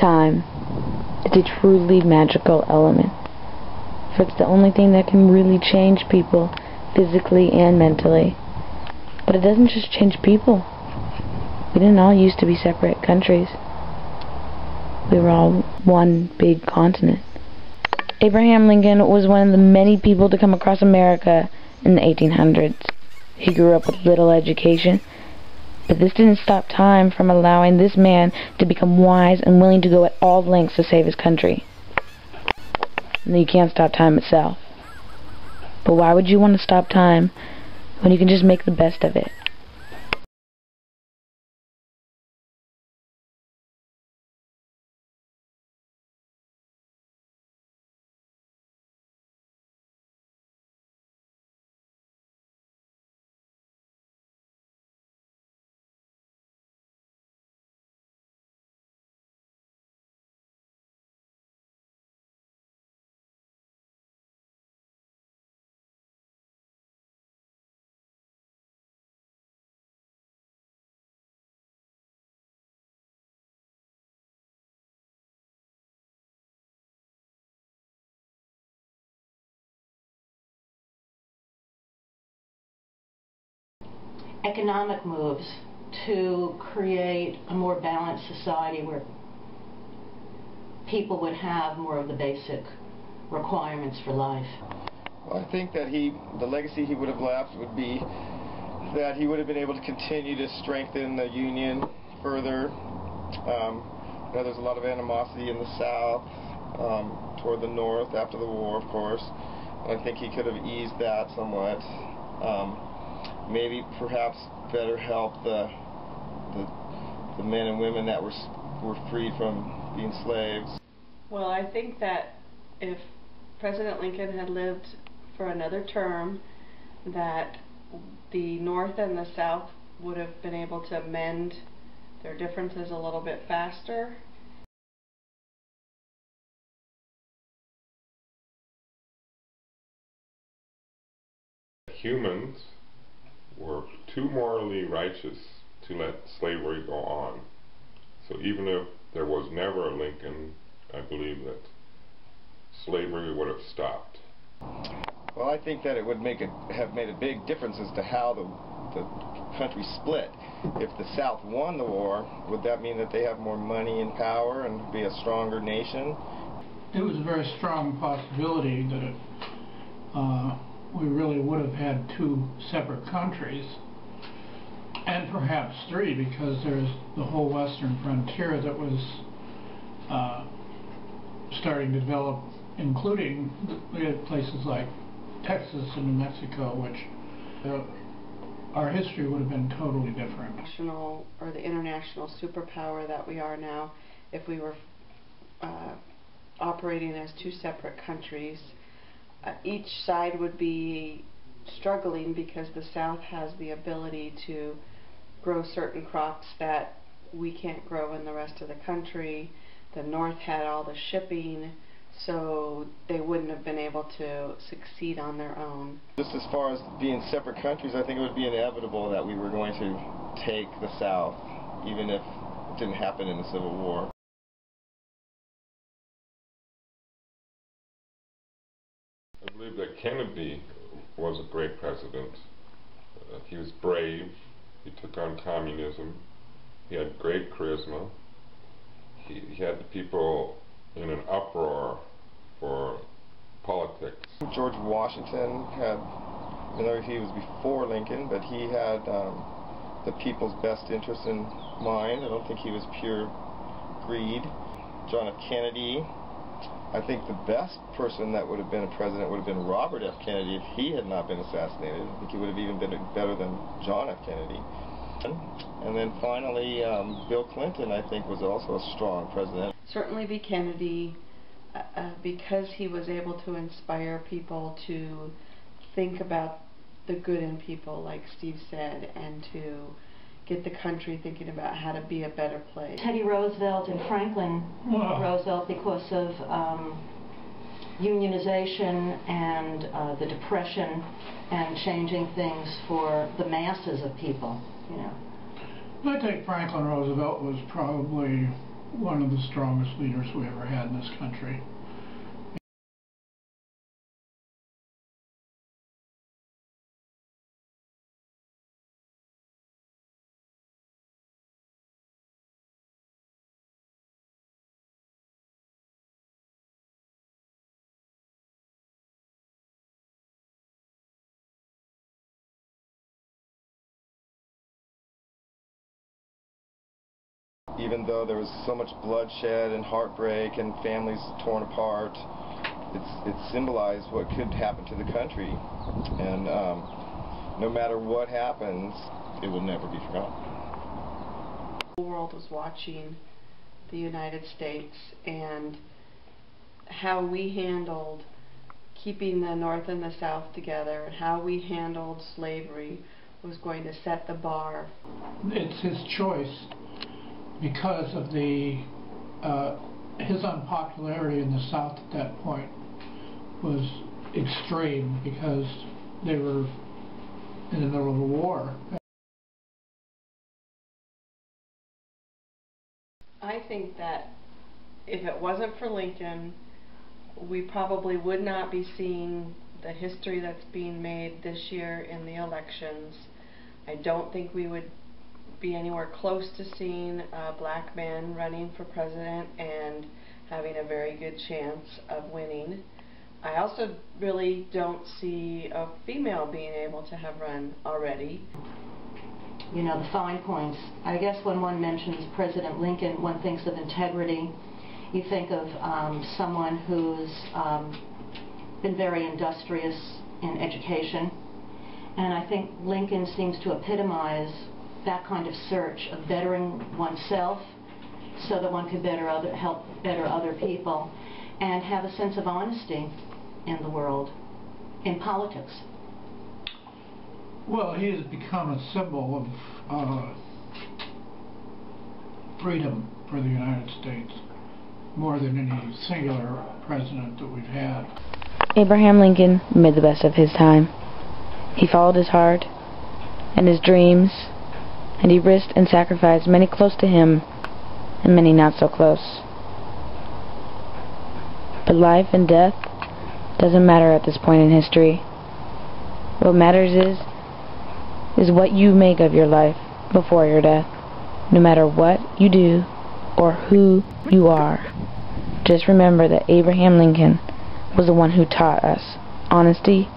Time is a truly magical element, for it's the only thing that can really change people physically and mentally. But it doesn't just change people. We didn't all used to be separate countries. We were all one big continent. Abraham Lincoln was one of the many people to come across America in the 1800s. He grew up with little education, but this didn't stop time from allowing this man to become wise and willing to go at all lengths to save his country. And you can't stop time itself. But why would you want to stop time when you can just make the best of it? Economic moves to create a more balanced society where people would have more of the basic requirements for life. Well, I think that the legacy he would have left would be that he would have been able to continue to strengthen the Union further. There's a lot of animosity in the South toward the North after the war, of course. And I think he could have eased that somewhat. Maybe perhaps better help the men and women that were freed from being slaves. Well, I think that if President Lincoln had lived for another term, that the North and the South would have been able to mend their differences a little bit faster. Humans were too morally righteous to let slavery go on. So even if there was never a Lincoln, I believe that slavery would have stopped. Well, I think that it would have made a big difference as to how the country split. If the South won the war, would that mean that they have more money and power and be a stronger nation? It was a very strong possibility that we really would have had two separate countries, and perhaps three, because there's the whole western frontier that was starting to develop, including places like Texas and New Mexico, which our history would have been totally different. National or the international superpower that we are now, if we were operating as two separate countries, each side would be struggling because the South has the ability to grow certain crops that we can't grow in the rest of the country. The North had all the shipping, so they wouldn't have been able to succeed on their own. Just as far as being separate countries, I think it would be inevitable that we were going to take the South, even if it didn't happen in the Civil War. I believe that Kennedy was a great president. He was brave. He took on communism. He had great charisma. He had the people in an uproar for politics. George Washington had, he was before Lincoln, but he had the people's best interest in mind. I don't think he was pure greed. John F. Kennedy, I think the best person that would have been a president would have been Robert F. Kennedy if he had not been assassinated. I think he would have even been better than John F. Kennedy. And then finally, Bill Clinton, I think, was also a strong president. Certainly be Kennedy, because he was able to inspire people to think about the good in people, like Steve said, and to get the country thinking about how to be a better place. Teddy Roosevelt and Franklin Roosevelt, because of unionization and the Depression and changing things for the masses of people, you know. I think Franklin Roosevelt was probably one of the strongest leaders we ever had in this country. Even though there was so much bloodshed and heartbreak and families torn apart, it symbolized what could happen to the country. And no matter what happens, it will never be forgotten. The world was watching the United States, and how we handled keeping the North and the South together and how we handled slavery was going to set the bar. It's his choice because of his unpopularity in the South at that point was extreme because they were in the middle of a war. I think that if it wasn't for Lincoln, we probably would not be seeing the history that's being made this year in the elections. I don't think we would be anywhere close to seeing a black man running for president and having a very good chance of winning. I also really don't see a female being able to have run already. You know, the fine points. I guess when one mentions President Lincoln, one thinks of integrity. You think of someone who's been very industrious in education. And I think Lincoln seems to epitomize that kind of search of bettering oneself so that one could help better other people and have a sense of honesty in the world, in politics. Well, he has become a symbol of freedom for the United States, more than any singular president that we've had. Abraham Lincoln made the best of his time. He followed his heart and his dreams, and he risked and sacrificed many close to him and many not so close. But life and death doesn't matter at this point in history. What matters is what you make of your life before your death, no matter what you do or who you are. Just remember that Abraham Lincoln was the one who taught us honesty,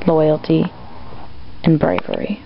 loyalty, and bravery.